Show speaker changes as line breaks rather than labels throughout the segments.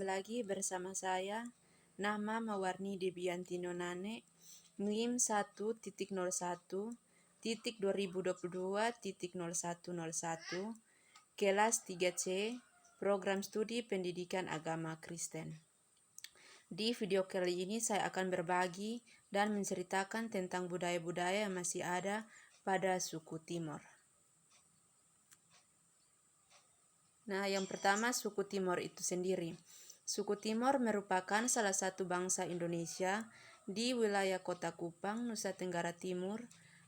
lagi bersama saya, nama Mawarni Debianti Nonane, NIM 1.01.2022.0101, kelas 3C, Program Studi Pendidikan Agama Kristen. Di video kali ini saya akan berbagi dan menceritakan tentang budaya-budaya yang masih ada pada suku Timor. Nah, yang pertama suku Timor itu sendiri. Suku Timor merupakan salah satu bangsa Indonesia di wilayah Kota Kupang, Nusa Tenggara Timur,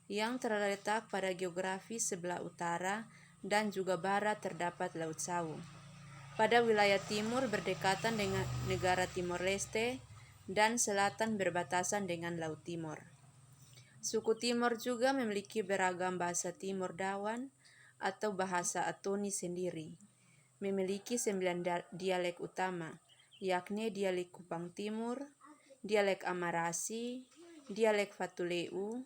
yang terletak pada geografi sebelah utara dan juga barat terdapat Laut Sawu. Pada wilayah timur berdekatan dengan negara Timor Leste dan selatan berbatasan dengan Laut Timor. Suku Timor juga memiliki beragam bahasa Timor Dawan atau bahasa Atoni sendiri. Memiliki 9 dialek utama, yakni dialek Kupang Timur, dialek Amarasi, dialek Fatuleu,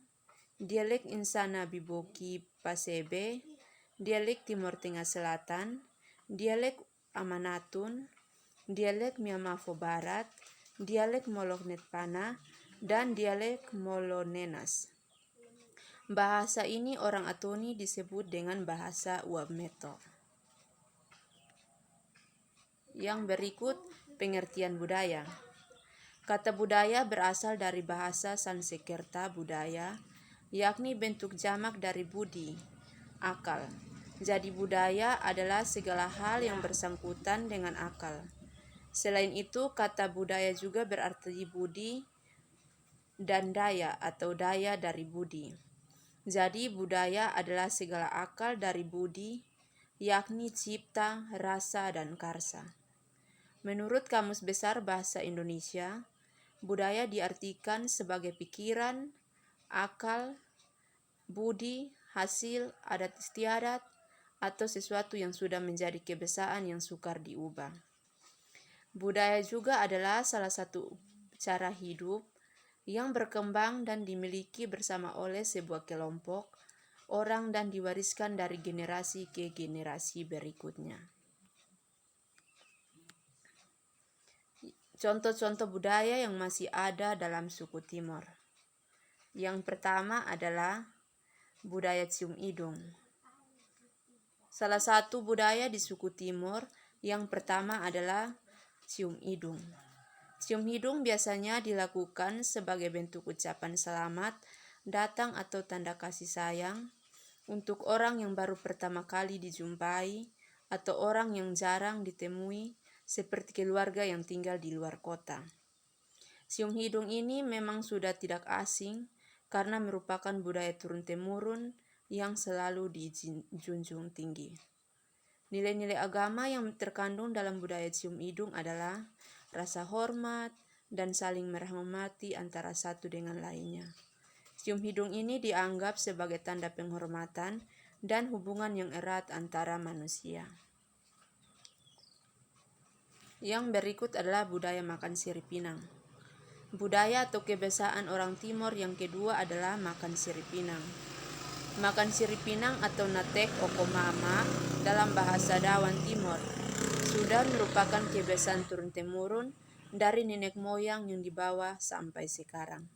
dialek Insana Biboki Pasebe, dialek Timur Tengah Selatan, dialek Amanatun, dialek Miamafo Barat, dialek Moloknet Pana, dan dialek Molonenas. Bahasa ini orang Atoni disebut dengan bahasa Uap Meto. Yang berikut pengertian budaya. Kata budaya berasal dari bahasa Sanskerta budaya, yakni bentuk jamak dari budi, akal. Jadi budaya adalah segala hal yang bersangkutan dengan akal. Selain itu, kata budaya juga berarti budi dan daya atau daya dari budi. Jadi budaya adalah segala akal dari budi, yakni cipta, rasa, dan karsa. Menurut Kamus Besar Bahasa Indonesia, budaya diartikan sebagai pikiran, akal, budi, hasil, adat istiadat, atau sesuatu yang sudah menjadi kebiasaan yang sukar diubah. Budaya juga adalah salah satu cara hidup yang berkembang dan dimiliki bersama oleh sebuah kelompok orang dan diwariskan dari generasi ke generasi berikutnya. Contoh-contoh budaya yang masih ada dalam suku Timor. Yang pertama adalah budaya cium hidung. Salah satu budaya di suku Timor yang pertama adalah cium hidung. Cium hidung biasanya dilakukan sebagai bentuk ucapan selamat, datang atau tanda kasih sayang untuk orang yang baru pertama kali dijumpai atau orang yang jarang ditemui, seperti keluarga yang tinggal di luar kota. Cium hidung ini memang sudah tidak asing karena merupakan budaya turun-temurun yang selalu dijunjung tinggi. Nilai-nilai agama yang terkandung dalam budaya cium hidung adalah rasa hormat dan saling menghormati antara satu dengan lainnya. Cium hidung ini dianggap sebagai tanda penghormatan dan hubungan yang erat antara manusia. Yang berikut adalah budaya makan sirip pinang. Budaya atau kebiasaan orang Timor yang kedua adalah makan sirip pinang. Makan sirip pinang atau natek okomama dalam bahasa Dawan Timor sudah merupakan kebiasaan turun-temurun dari nenek moyang yang dibawa sampai sekarang.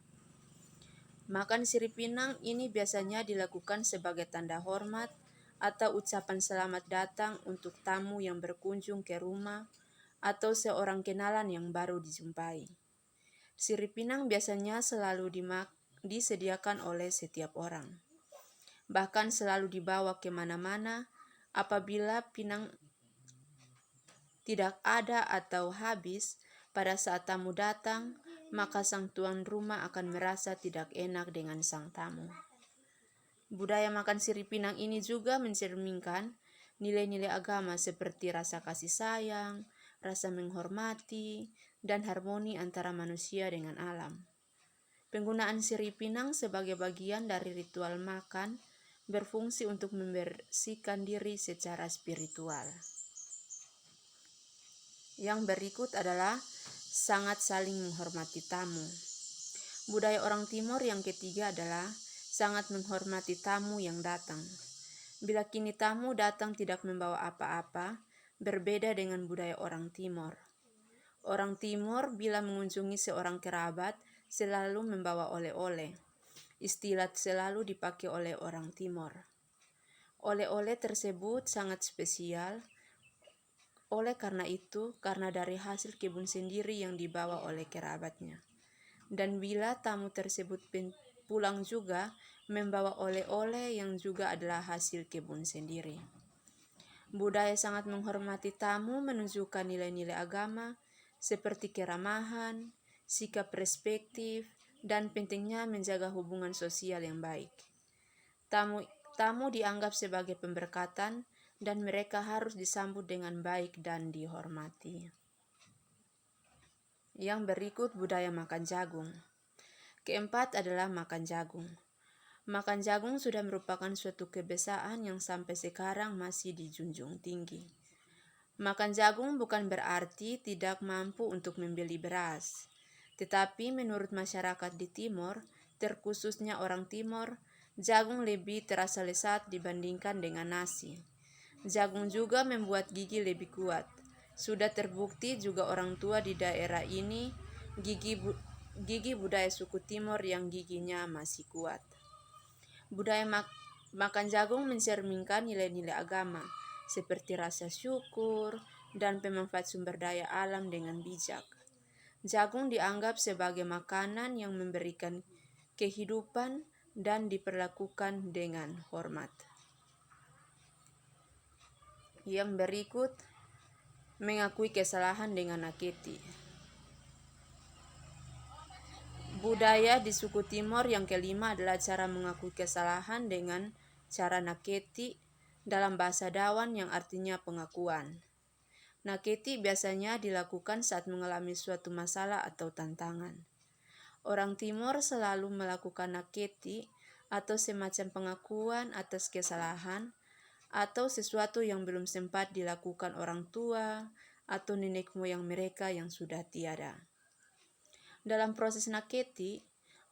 Makan sirip pinang ini biasanya dilakukan sebagai tanda hormat atau ucapan selamat datang untuk tamu yang berkunjung ke rumah atau seorang kenalan yang baru dijumpai. Sirip pinang biasanya selalu disediakan oleh setiap orang. Bahkan selalu dibawa kemana-mana. Apabila pinang tidak ada atau habis pada saat tamu datang, maka sang tuan rumah akan merasa tidak enak dengan sang tamu. Budaya makan sirip pinang ini juga mencerminkan nilai-nilai agama seperti rasa kasih sayang, rasa menghormati, dan harmoni antara manusia dengan alam. Penggunaan sirip pinang sebagai bagian dari ritual makan berfungsi untuk membersihkan diri secara spiritual. Yang berikut adalah sangat saling menghormati tamu. Budaya orang Timor yang ketiga adalah sangat menghormati tamu yang datang. Bila kini tamu datang tidak membawa apa-apa, berbeda dengan budaya orang Timor. Orang Timur bila mengunjungi seorang kerabat selalu membawa oleh-oleh. Istilah selalu dipakai oleh orang Timur. Oleh-oleh tersebut sangat spesial. Oleh karena itu, karena dari hasil kebun sendiri yang dibawa oleh kerabatnya. Dan bila tamu tersebut pulang juga membawa oleh-oleh yang juga adalah hasil kebun sendiri. Budaya sangat menghormati tamu menunjukkan nilai-nilai agama seperti keramahan, sikap respektif, dan pentingnya menjaga hubungan sosial yang baik. Tamu dianggap sebagai pemberkatan dan mereka harus disambut dengan baik dan dihormati. Yang berikut budaya makan jagung. Keempat adalah makan jagung. Makan jagung sudah merupakan suatu kebiasaan yang sampai sekarang masih dijunjung tinggi. Makan jagung bukan berarti tidak mampu untuk membeli beras. Tetapi menurut masyarakat di Timor, terkhususnya orang Timor, jagung lebih terasa lezat dibandingkan dengan nasi. Jagung juga membuat gigi lebih kuat. Sudah terbukti juga orang tua di daerah ini gigi budaya suku Timor yang giginya masih kuat. Budaya makan jagung mencerminkan nilai-nilai agama seperti rasa syukur dan pemanfaat sumber daya alam dengan bijak. Jagung dianggap sebagai makanan yang memberikan kehidupan dan diperlakukan dengan hormat. Yang berikut, mengakui kesalahan dengan naketi. Budaya di suku Timor yang kelima adalah cara mengakui kesalahan dengan cara naketi dalam bahasa Dawan yang artinya pengakuan. Naketi biasanya dilakukan saat mengalami suatu masalah atau tantangan. Orang Timor selalu melakukan naketi atau semacam pengakuan atas kesalahan atau sesuatu yang belum sempat dilakukan orang tua atau nenek moyang mereka yang sudah tiada. Dalam proses naketi,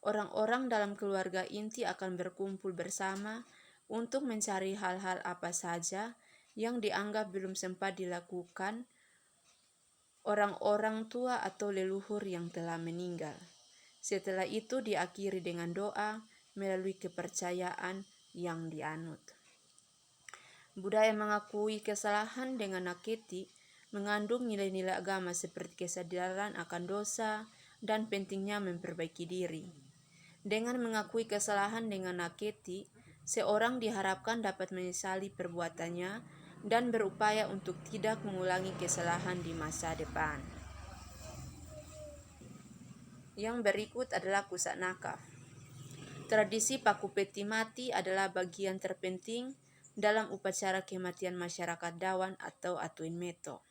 orang-orang dalam keluarga inti akan berkumpul bersama untuk mencari hal-hal apa saja yang dianggap belum sempat dilakukan orang-orang tua atau leluhur yang telah meninggal. Setelah itu diakhiri dengan doa melalui kepercayaan yang dianut. Budaya mengakui kesalahan dengan naketi mengandung nilai-nilai agama seperti kesadaran akan dosa dan pentingnya memperbaiki diri. Dengan mengakui kesalahan dengan naketi, seorang diharapkan dapat menyesali perbuatannya dan berupaya untuk tidak mengulangi kesalahan di masa depan. Yang berikut adalah kusak nakaf. Tradisi paku peti mati adalah bagian terpenting dalam upacara kematian masyarakat Dawan atau Atuin Meto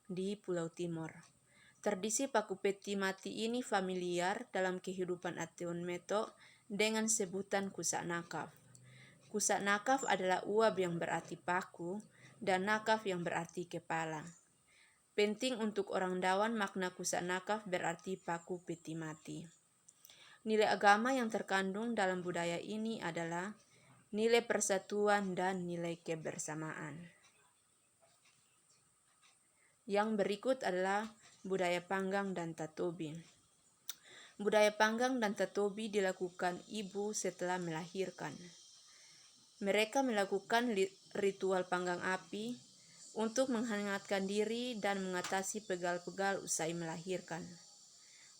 di Pulau Timor. Tradisi paku peti mati ini familiar dalam kehidupan Atuin Meto dengan sebutan kusak nakaf. Kusak nakaf adalah uap yang berarti paku dan nakaf yang berarti kepala. Penting untuk orang Dawan, makna kusak nakaf berarti paku peti mati. Nilai agama yang terkandung dalam budaya ini adalah nilai persatuan dan nilai kebersamaan. Yang berikut adalah budaya panggang dan tatobi. Budaya panggang dan tatobi dilakukan ibu setelah melahirkan. Mereka melakukan ritual panggang api untuk menghangatkan diri dan mengatasi pegal-pegal usai melahirkan.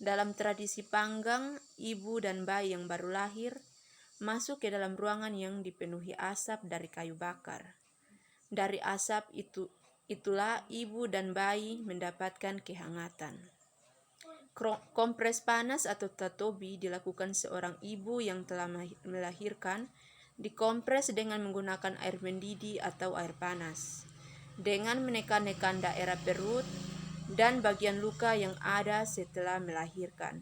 Dalam tradisi panggang, ibu dan bayi yang baru lahir masuk ke dalam ruangan yang dipenuhi asap dari kayu bakar. Dari asap itulah ibu dan bayi mendapatkan kehangatan. Kompres panas atau tatobi dilakukan seorang ibu yang telah melahirkan, dikompres dengan menggunakan air mendidih atau air panas, dengan menekan-nekan daerah perut dan bagian luka yang ada setelah melahirkan.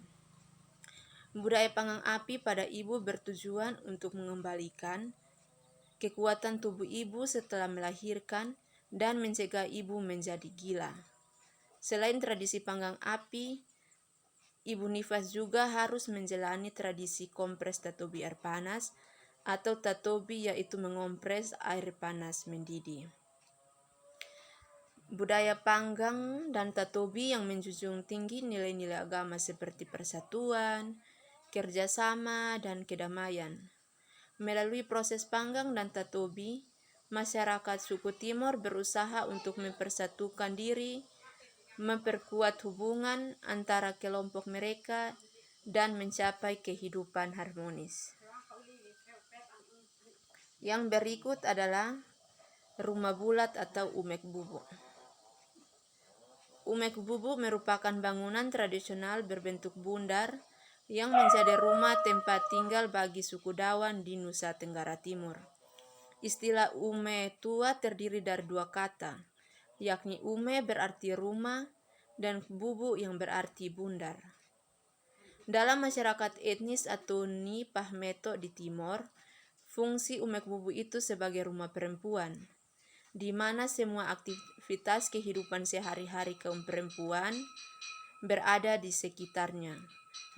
Budaya panggang api pada ibu bertujuan untuk mengembalikan kekuatan tubuh ibu setelah melahirkan dan mencegah ibu menjadi gila. Selain tradisi panggang api, ibu nifas juga harus menjalani tradisi kompres tatobi air panas atau tatobi, yaitu mengompres air panas mendidih. Budaya Panggang dan Tatobi yang menjunjung tinggi nilai-nilai agama seperti persatuan, kerjasama, dan kedamaian. Melalui proses Panggang dan Tatobi, masyarakat suku Timor berusaha untuk mempersatukan diri, memperkuat hubungan antara kelompok mereka, dan mencapai kehidupan harmonis. Yang berikut adalah rumah bulat atau umek bubuk. Umek bubuk merupakan bangunan tradisional berbentuk bundar yang menjadi rumah tempat tinggal bagi suku Dawan di Nusa Tenggara Timur. Istilah ume tua terdiri dari dua kata, yakni ume berarti rumah dan bubu yang berarti bundar. Dalam masyarakat etnis Atoni Pahmeto di Timor, fungsi umek bubu itu sebagai rumah perempuan, di mana semua aktivitas kehidupan sehari-hari kaum perempuan berada di sekitarnya,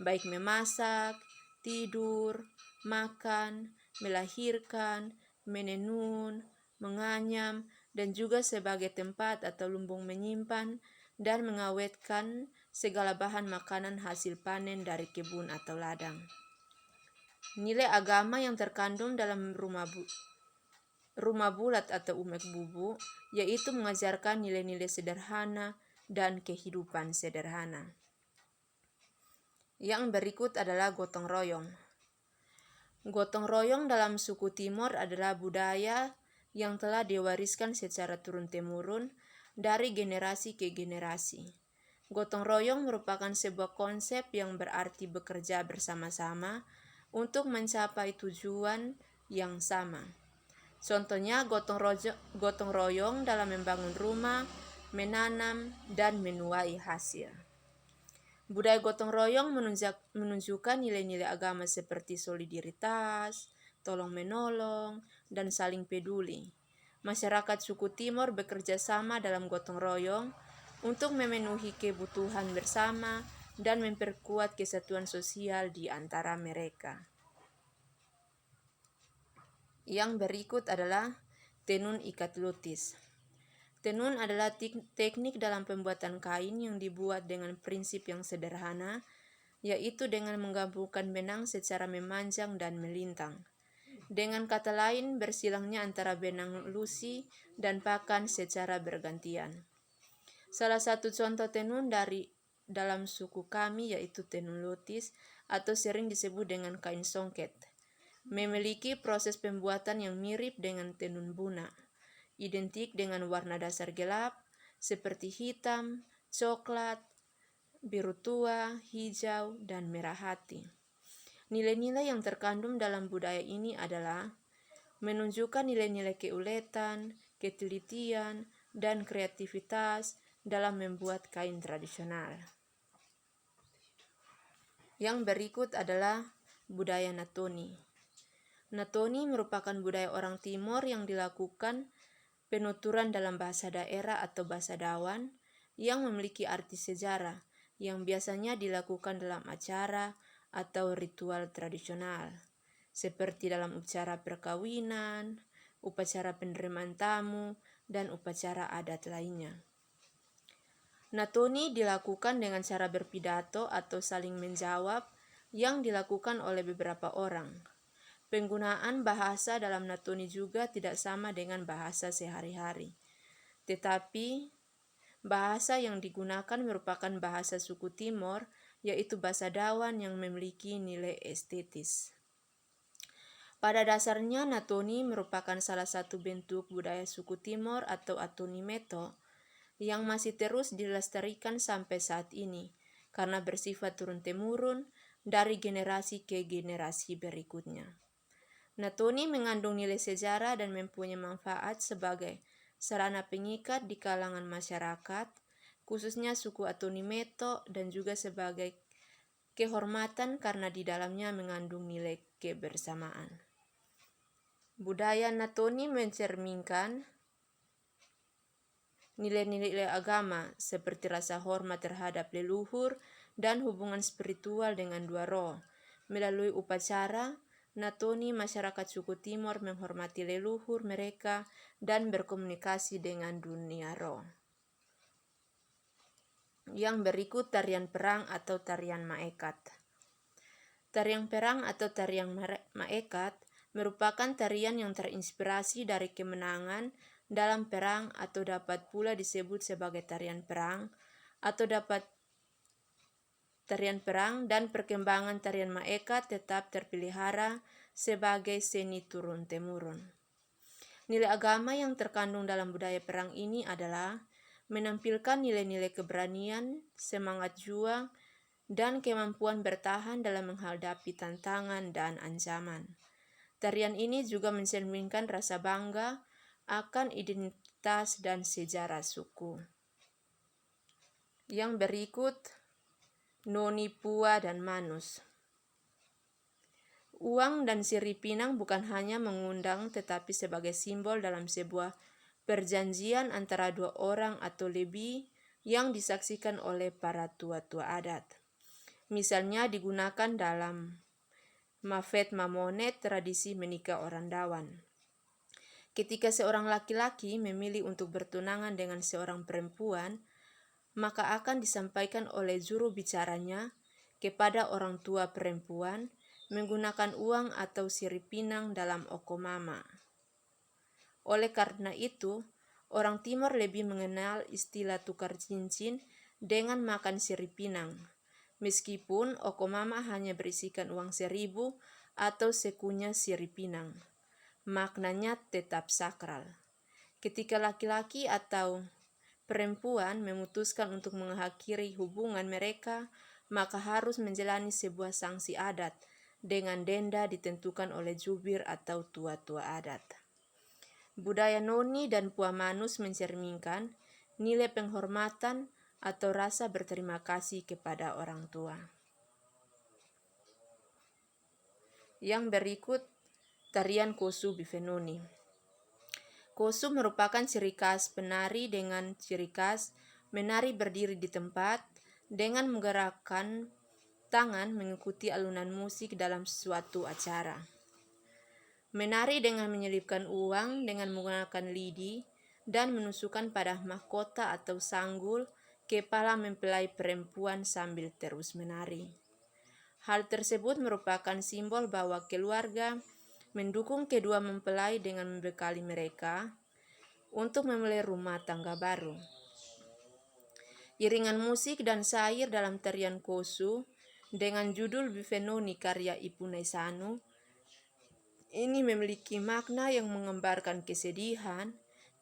baik memasak, tidur, makan, melahirkan, menenun, menganyam, dan juga sebagai tempat atau lumbung menyimpan dan mengawetkan segala bahan makanan hasil panen dari kebun atau ladang. Nilai agama yang terkandung dalam rumah bulat atau umek bubu, yaitu mengajarkan nilai-nilai sederhana dan kehidupan sederhana. Yang berikut adalah gotong royong. Gotong royong dalam suku Timor adalah budaya yang telah diwariskan secara turun-temurun dari generasi ke generasi. Gotong royong merupakan sebuah konsep yang berarti bekerja bersama-sama untuk mencapai tujuan yang sama. Contohnya gotong royong dalam membangun rumah, menanam, dan menuai hasil. Budaya gotong royong menunjukkan nilai-nilai agama seperti solidaritas, tolong-menolong, dan saling peduli. Masyarakat suku Timor bekerja sama dalam gotong royong untuk memenuhi kebutuhan bersama dan memperkuat kesatuan sosial di antara mereka. Yang berikut adalah tenun ikat lutis. Tenun adalah teknik dalam pembuatan kain yang dibuat dengan prinsip yang sederhana, yaitu dengan menggabungkan benang secara memanjang dan melintang. Dengan kata lain, bersilangnya antara benang lusi dan pakan secara bergantian. Salah satu contoh tenun dalam suku kami yaitu tenun lutis atau sering disebut dengan kain songket. Memiliki proses pembuatan yang mirip dengan tenun buna, identik dengan warna dasar gelap seperti hitam, coklat, biru tua, hijau, dan merah hati. Nilai-nilai yang terkandung dalam budaya ini adalah menunjukkan nilai-nilai keuletan, ketelitian, dan kreativitas dalam membuat kain tradisional. Yang berikut adalah budaya Natoni. Natoni merupakan budaya orang Timor yang dilakukan penuturan dalam bahasa daerah atau bahasa Dawan yang memiliki arti sejarah yang biasanya dilakukan dalam acara atau ritual tradisional seperti dalam upacara perkawinan, upacara penerimaan tamu, dan upacara adat lainnya. Natoni dilakukan dengan cara berpidato atau saling menjawab yang dilakukan oleh beberapa orang. Penggunaan bahasa dalam Natoni juga tidak sama dengan bahasa sehari-hari, tetapi bahasa yang digunakan merupakan bahasa suku Timor, yaitu bahasa Dawan yang memiliki nilai estetis. Pada dasarnya, Natoni merupakan salah satu bentuk budaya suku Timor atau Atoni Meto yang masih terus dilestarikan sampai saat ini karena bersifat turun-temurun dari generasi ke generasi berikutnya. Natoni mengandung nilai sejarah dan mempunyai manfaat sebagai sarana pengikat di kalangan masyarakat, khususnya suku Atoni Meto, dan juga sebagai kehormatan karena di dalamnya mengandung nilai kebersamaan. Budaya Natoni mencerminkan nilai-nilai agama seperti rasa hormat terhadap leluhur dan hubungan spiritual dengan dua roh. Melalui upacara Natoni, masyarakat suku Timor menghormati leluhur mereka dan berkomunikasi dengan dunia roh. Yang berikut tarian perang atau tarian maekat. Tarian perang atau tarian maekat merupakan tarian yang terinspirasi dari kemenangan dalam perang atau dapat pula disebut sebagai tarian perang atau dapat tarian perang, dan perkembangan tarian maekat tetap terpelihara sebagai seni turun-temurun. Nilai agama yang terkandung dalam budaya perang ini adalah menampilkan nilai-nilai keberanian, semangat juang, dan kemampuan bertahan dalam menghadapi tantangan dan ancaman. Tarian ini juga mencerminkan rasa bangga akan identitas dan sejarah suku. Yang berikut, Noni, Pua, dan Manus. Uang dan sirih pinang bukan hanya mengundang tetapi sebagai simbol dalam sebuah perjanjian antara dua orang atau lebih yang disaksikan oleh para tua-tua adat. Misalnya digunakan dalam Mafet Mamonet, tradisi menikah orang Dawan. Ketika seorang laki-laki memilih untuk bertunangan dengan seorang perempuan, maka akan disampaikan oleh juru bicaranya kepada orang tua perempuan menggunakan uang atau sirih pinang dalam okomama. Oleh karena itu, orang Timur lebih mengenal istilah tukar cincin dengan makan sirih pinang, meskipun okomama hanya berisikan uang 1.000 atau sekunya sirih pinang. Maknanya tetap sakral. Ketika laki-laki atau perempuan memutuskan untuk mengakhiri hubungan mereka, maka harus menjalani sebuah sanksi adat dengan denda ditentukan oleh jubir atau tua-tua adat. Budaya Noni dan Pua Manus mencerminkan nilai penghormatan atau rasa berterima kasih kepada orang tua. Yang berikut, tarian Kosu Bifenoni. Kosu merupakan ciri khas penari dengan ciri khas menari berdiri di tempat dengan menggerakkan tangan mengikuti alunan musik dalam suatu acara. Menari dengan menyelipkan uang dengan menggunakan lidi dan menusukkan pada mahkota atau sanggul kepala mempelai perempuan sambil terus menari. Hal tersebut merupakan simbol bahwa keluarga mendukung kedua mempelai dengan membekali mereka untuk memulai rumah tangga baru. Iringan musik dan syair dalam tarian Kosu dengan judul Bifenoni karya Ipu Naisanu ini memiliki makna yang menggambarkan kesedihan,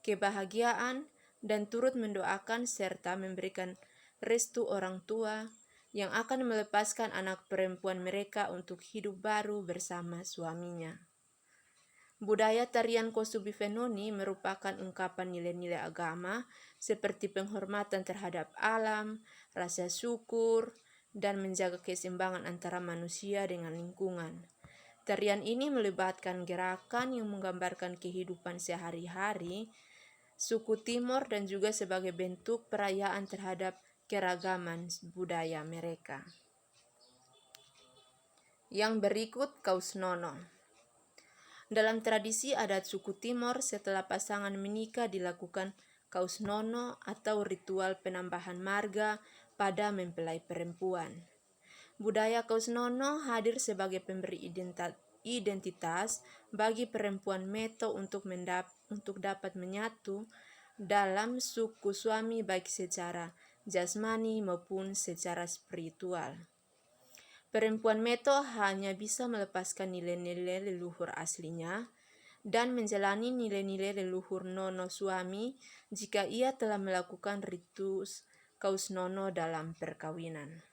kebahagiaan, dan turut mendoakan serta memberikan restu orang tua yang akan melepaskan anak perempuan mereka untuk hidup baru bersama suaminya. Budaya tarian Kosu Bifenoni merupakan ungkapan nilai-nilai agama seperti penghormatan terhadap alam, rasa syukur, dan menjaga keseimbangan antara manusia dengan lingkungan. Tarian ini melibatkan gerakan yang menggambarkan kehidupan sehari-hari suku Timor dan juga sebagai bentuk perayaan terhadap keragaman budaya mereka. Yang berikut, Kausnono. Dalam tradisi adat suku Timor, setelah pasangan menikah dilakukan kausnono atau ritual penambahan marga pada mempelai perempuan. Budaya kausnono hadir sebagai pemberi identitas bagi perempuan Meto untuk dapat menyatu dalam suku suami baik secara jasmani maupun secara spiritual. Perempuan Meto hanya bisa melepaskan nilai-nilai leluhur aslinya dan menjalani nilai-nilai leluhur nono suami jika ia telah melakukan ritus kausnono dalam perkawinan.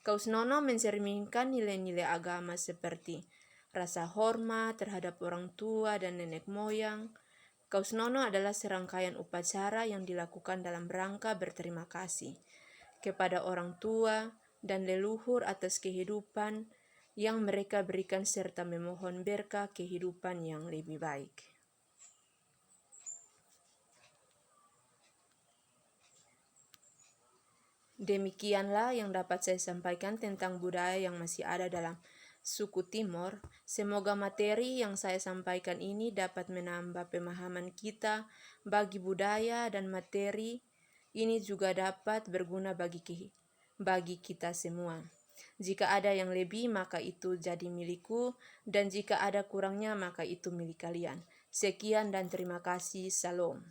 Kausnono mencerminkan nilai-nilai agama seperti rasa hormat terhadap orang tua dan nenek moyang. Kausnono adalah serangkaian upacara yang dilakukan dalam rangka berterima kasih kepada orang tua dan leluhur atas kehidupan yang mereka berikan serta memohon berkah kehidupan yang lebih baik. Demikianlah yang dapat saya sampaikan tentang budaya yang masih ada dalam suku Timor. Semoga materi yang saya sampaikan ini dapat menambah pemahaman kita bagi budaya dan materi ini juga dapat berguna bagi kita semua. Jika ada yang lebih, maka itu jadi milikku, dan jika ada kurangnya, maka itu milik kalian. Sekian dan terima kasih. Salam.